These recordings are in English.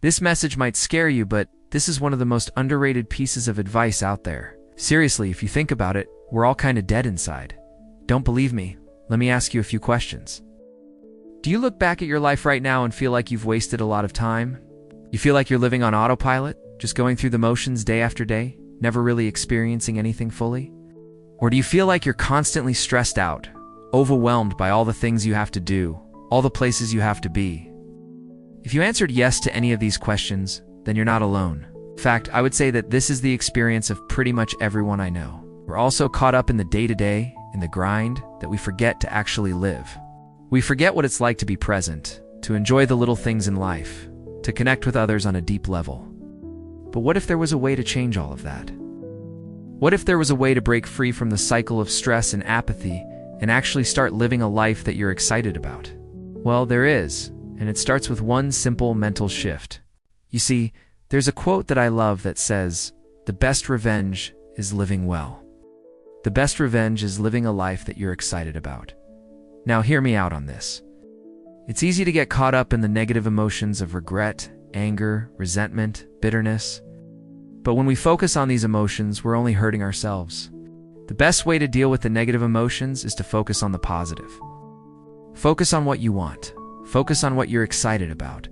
This message might scare you, but this is one of the most underrated pieces of advice out there. Seriously, if you think about it, we're all kind of dead inside. Don't believe me? Let me ask you a few questions. Do you look back at your life right now and feel like you've wasted a lot of time? You feel like you're living on autopilot, just going through the motions day after day, never really experiencing anything fully? Or do you feel like you're constantly stressed out, overwhelmed by all the things you have to do, all the places you have to be? If you answered yes to any of these questions, then you're not alone. In fact, I would say that this is the experience of pretty much everyone I know. We're all so caught up in the day-to-day, in the grind, that we forget to actually live. We forget what it's like to be present, to enjoy the little things in life, to connect with others on a deep level. But what if there was a way to change all of that? What if there was a way to break free from the cycle of stress and apathy and actually start living a life that you're excited about? Well, there is, and it starts with one simple mental shift. You see, there's a quote that I love that says, "The best revenge is living well." The best revenge is living a life that you're excited about. Now hear me out on this. It's easy to get caught up in the negative emotions of regret, anger, resentment, bitterness. But when we focus on these emotions, we're only hurting ourselves. The best way to deal with the negative emotions is to focus on the positive. Focus on what you want. Focus on what you're excited about.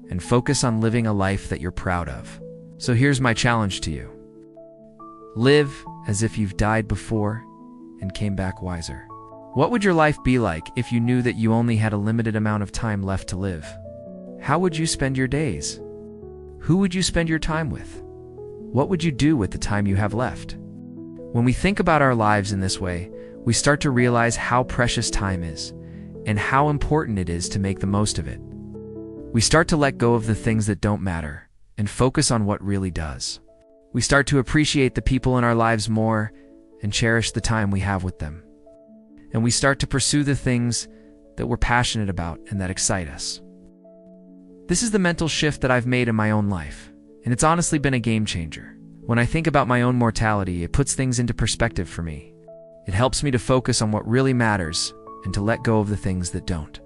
And focus on living a life that you're proud of. So here's my challenge to you. Live as if you've died before and came back wiser. What would your life be like if you knew that you only had a limited amount of time left to live? How would you spend your days? Who would you spend your time with? What would you do with the time you have left? When we think about our lives in this way, we start to realize how precious time is and how important it is to make the most of it. We start to let go of the things that don't matter and focus on what really does. We start to appreciate the people in our lives more and cherish the time we have with them. And we start to pursue the things that we're passionate about and that excite us. This is the mental shift that I've made in my own life, and it's honestly been a game changer. When I think about my own mortality, it puts things into perspective for me. It helps me to focus on what really matters and to let go of the things that don't.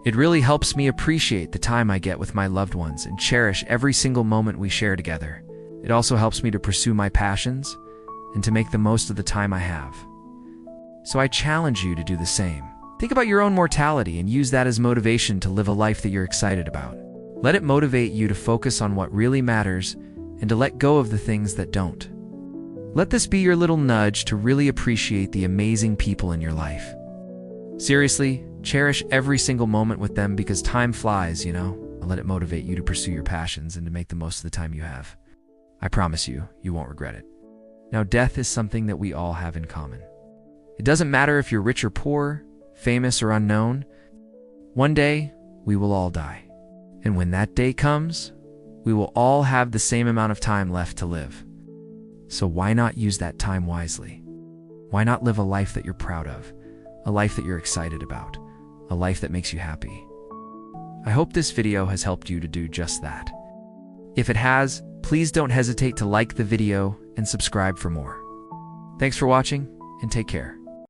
It really helps me appreciate the time I get with my loved ones and cherish every single moment we share together. It also helps me to pursue my passions and to make the most of the time I have. So I challenge you to do the same. Think about your own mortality and use that as motivation to live a life that you're excited about. Let it motivate you to focus on what really matters and to let go of the things that don't. Let this be your little nudge to really appreciate the amazing people in your life. Seriously, cherish every single moment with them because time flies, and let it motivate you to pursue your passions and to make the most of the time you have. I promise you, you won't regret it. Now, death is something that we all have in common. It doesn't matter if you're rich or poor, famous or unknown. One day, we will all die. And when that day comes, we will all have the same amount of time left to live. So why not use that time wisely? Why not live a life that you're proud of, a life that you're excited about, a life that makes you happy? I hope this video has helped you to do just that. If it has, please don't hesitate to like the video and subscribe for more. Thanks for watching, and take care.